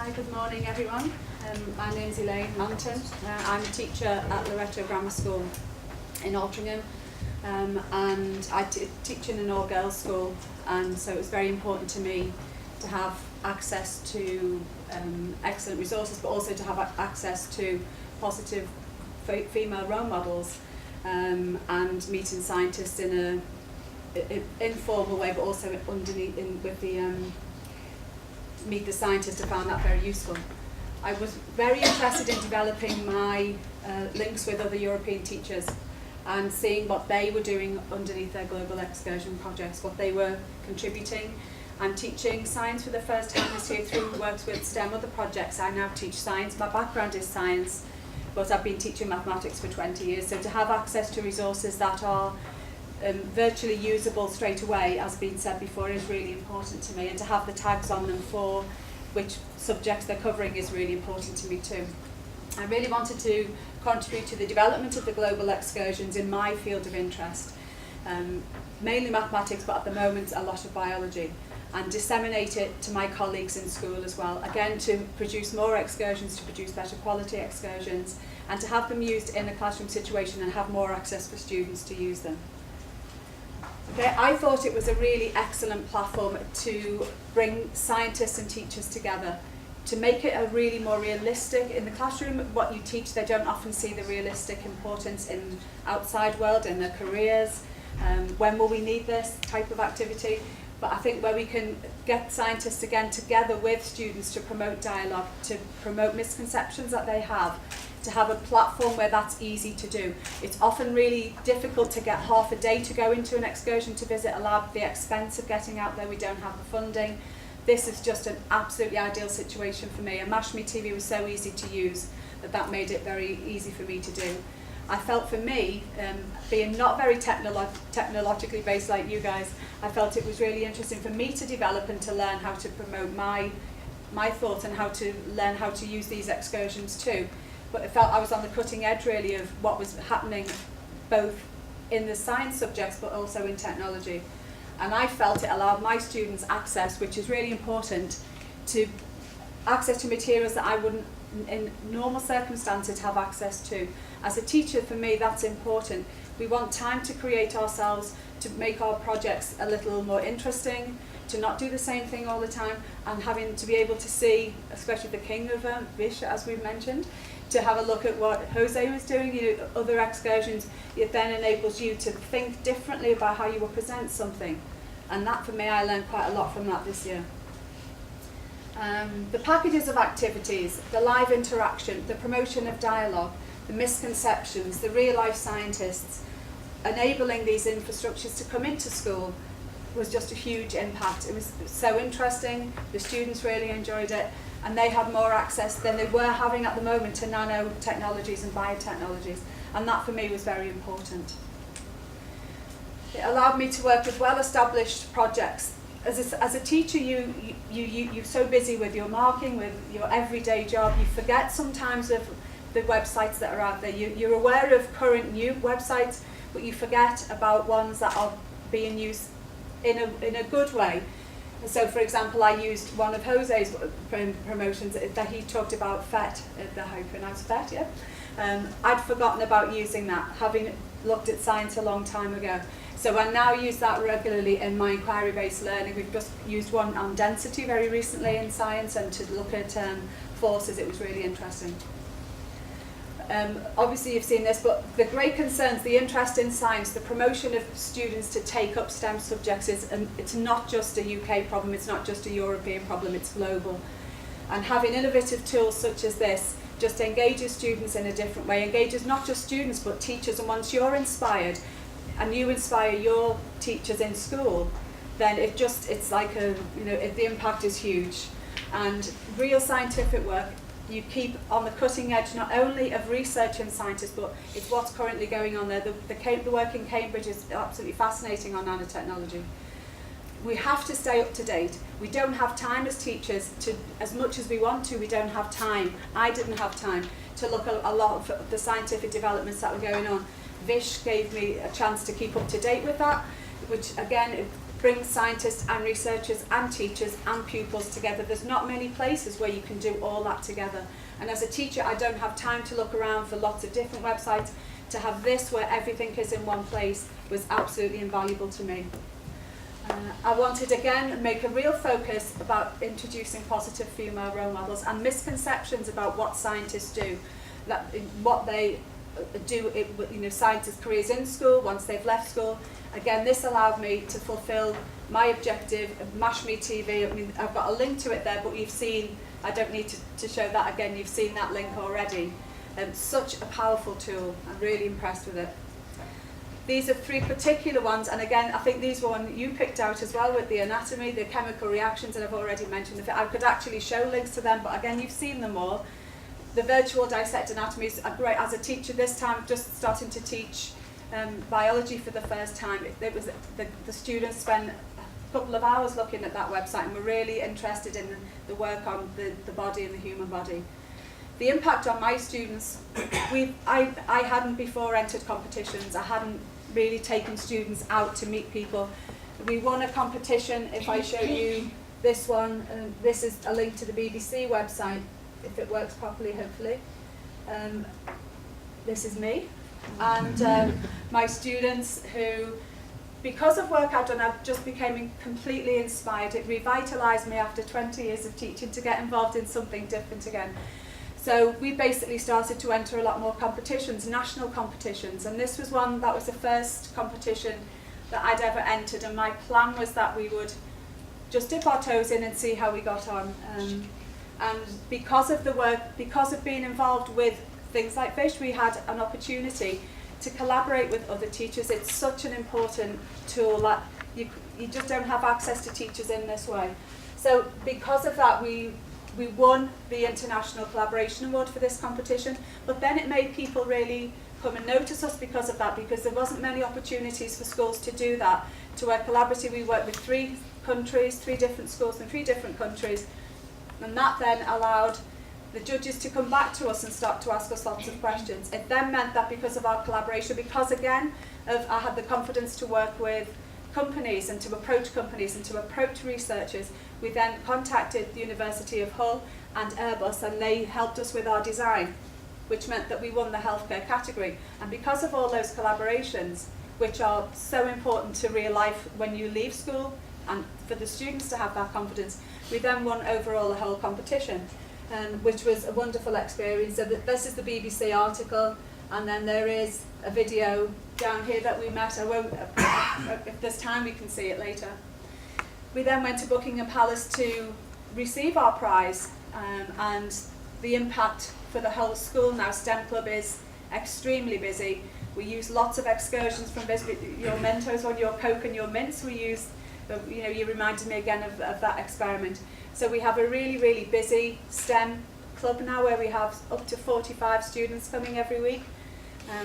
Hi, good morning everyone. My name is Elaine Manton. I'm a teacher at Loretto Grammar School in Altrincham, and I teach in an all-girls school, and so it was very important to me to have access to excellent resources, but also to have access to positive female role models, and meeting scientists in an informal way, but also underneath with the Meet the Scientist. I found that very useful. I was very interested in developing my links with other European teachers and seeing what they were doing underneath their global excursion projects, what they were contributing. I'm teaching science for the first time this year through works with STEM other projects. I now teach science. My background is science, but I've been teaching mathematics for 20 years. So to have access to resources that are virtually usable straight away, as been said before, is really important to me, and to have the tags on them for which subjects they're covering is really important to me too. I really wanted to contribute to the development of the global excursions in my field of interest, mainly mathematics, but at the moment a lot of biology, and disseminate it to my colleagues in school as well, again to produce more excursions, to produce better quality excursions, and to have them used in a classroom situation and have more access for students to use them. Okay, I thought it was a really excellent platform to bring scientists and teachers together, to make it a really more realistic in the classroom. What you teach, they don't often see the realistic importance in outside world, in their careers. When will we need this type of activity? But I think where we can get scientists again together with students to promote dialogue, to promote misconceptions that they have, to have a platform where that's easy to do. It's often really difficult to get half a day to go into an excursion to visit a lab, the expense of getting out there, we don't have the funding. This is just an absolutely ideal situation for me, and MashMe TV was so easy to use that made it very easy for me to do. I felt for me, being not very technologically based like you guys, I felt it was really interesting for me to develop and to learn how to promote my thoughts and how to learn how to use these excursions too. But I felt I was on the cutting edge really of what was happening both in the science subjects but also in technology. And I felt it allowed my students access, which is really important, to access to materials that I wouldn't in normal circumstances have access to. As a teacher, for me, that's important. We want time to create ourselves, to make our projects a little more interesting, to not do the same thing all the time, and having to be able to see, especially the king of ViSH, as we've mentioned, to have a look at what Jose was doing, other excursions. It then enables you to think differently about how you will present something. And that, for me, I learned quite a lot from that this year. The packages of activities, the live interaction, the promotion of dialogue, the misconceptions, the real-life scientists, enabling these infrastructures to come into school was just a huge impact. It was so interesting, the students really enjoyed it, and they had more access than they were having at the moment to nanotechnologies and biotechnologies, and that for me was very important. It allowed me to work with well-established projects. As a teacher, you're so busy with your marking, with your everyday job, you forget sometimes of the websites that are out there. You're aware of current new websites, but you forget about ones that are being used in a good way. So, for example, I used one of Jose's promotions that he talked about FET, how you pronounce FET, yeah? I'd forgotten about using that, having looked at science a long time ago. So I now use that regularly in my inquiry-based learning. We've just used one on density very recently in science, and to look at forces. It was really interesting. Obviously you've seen this, but the great concerns, the interest in science, the promotion of students to take up STEM subjects it's not just a UK problem, it's not just a European problem, it's global. And having innovative tools such as this just engages students in a different way, engages not just students but teachers, and once you're inspired and you inspire your teachers in school, then it's like the impact is huge. And real scientific work, you keep on the cutting edge not only of research and scientists, but it's what's currently going on there. The work in Cambridge is absolutely fascinating on nanotechnology. We have to stay up to date. We don't have time as teachers to, as much as we want to, we don't have time. I didn't have time to look at a lot of the scientific developments that were going on. ViSH gave me a chance to keep up to date with that, which again, brings scientists and researchers and teachers and pupils together. There's not many places where you can do all that together. And as a teacher, I don't have time to look around for lots of different websites. To have this where everything is in one place was absolutely invaluable to me. I wanted again make a real focus about introducing positive female role models and misconceptions about what scientists do, what they do, scientists' careers in school, once they've left school. Again, this allowed me to fulfil my objective of Mash Me TV. I mean, I've got a link to it there, but you've seen, I don't need to show that again, you've seen that link already. Such a powerful tool. I'm really impressed with it. These are 3 particular ones, and again, I think these were one you picked out as well with the anatomy, the chemical reactions, and I've already mentioned I could actually show links to them, but again, you've seen them all. The virtual dissect anatomies are great. As a teacher this time, just starting to teach biology for the first time, it was the students spent a couple of hours looking at that website and were really interested in the work on the body and the human body. The impact on my students, I hadn't before entered competitions. I hadn't really taken students out to meet people. We won a competition. If I show you this one, this is a link to the BBC website, if it works properly, hopefully. This is me. And my students who, because of work I've done, I've just became completely inspired. It revitalised me after 20 years of teaching to get involved in something different again. So we basically started to enter a lot more competitions, national competitions, and this was one that was the first competition that I'd ever entered, and my plan was that we would just dip our toes in and see how we got on. And because of the work, because of being involved with things like ViSH, we had an opportunity to collaborate with other teachers. It's such an important tool that you just don't have access to teachers in this way. So because of that, we won the International Collaboration Award for this competition, but then it made people really come and notice us because of that, because there wasn't many opportunities for schools to do that, to work collaboratively. We worked with 3 countries, 3 different schools in 3 different countries, and that then allowed the judges to come back to us and start to ask us lots of questions. It then meant that because of our collaboration, because again, I had the confidence to work with companies and to approach researchers, we then contacted the University of Hull and Airbus, and they helped us with our design, which meant that we won the healthcare category. And because of all those collaborations, which are so important to real life when you leave school and for the students to have that confidence, we then won overall the whole competition, which was a wonderful experience. So this is the BBC article, and then there is a video down here that we met. I won't, if there's time we can see it later. We then went to Buckingham Palace to receive our prize, and the impact for the whole school now. STEM Club is extremely busy. We use lots of excursions from your Mentos on your Coke and your mints. We use, you reminded me again of that experiment. So we have a really, really busy STEM club now where we have up to 45 students coming every week.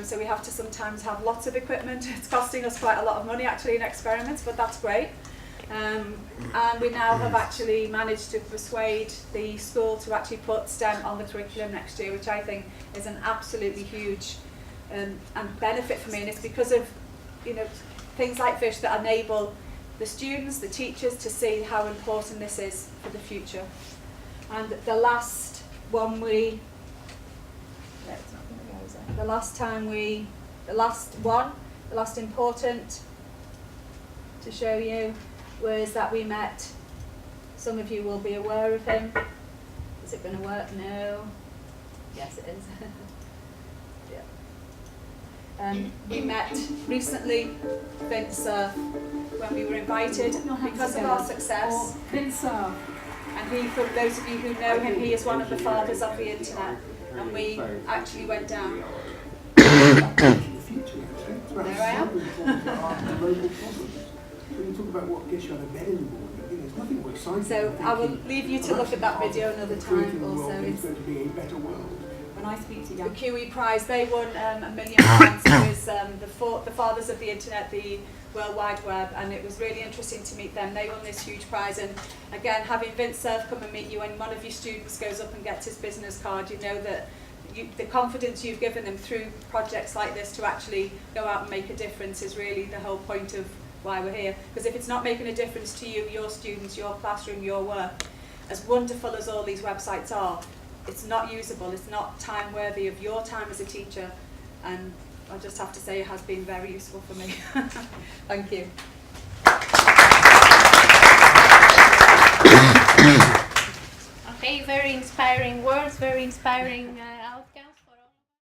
So we have to sometimes have lots of equipment. It's costing us quite a lot of money actually in experiments, but that's great. And we now have actually managed to persuade the school to actually put STEM on the curriculum next year, which I think is an absolutely huge and benefit for me. And it's because of things like ViSH that enable the students, the teachers to see how important this is for the future. And the last one the last important to show you was that we met, some of you will be aware of him. Is it going to work? No. Yes, it is. Yeah. We met recently ViSH when we were invited because of our success. ViSH. And he, for those of you who know him, he is one of the fathers of the internet. And we actually went down. There I am. When you talk about what gets you out of bed in the morning, there's nothing more exciting. So I will leave you to look at that video another time. Also, it's going to be a better world. When I speak to you, the QE Prize, they won £1 million. It was the fathers of the internet, the World Wide Web, and it was really interesting to meet them. They won this huge prize, and again, having ViSH come and meet you, and one of your students goes up and gets his business card, you know that the confidence you've given them through projects like this to actually go out and make a difference is really the whole point of why we're here. Because if it's not making a difference to you, your students, your classroom, your work, as wonderful as all these websites are, it's not usable, it's not time worthy of your time as a teacher, and I just have to say it has been very useful for me. Thank you. Okay, very inspiring words, very inspiring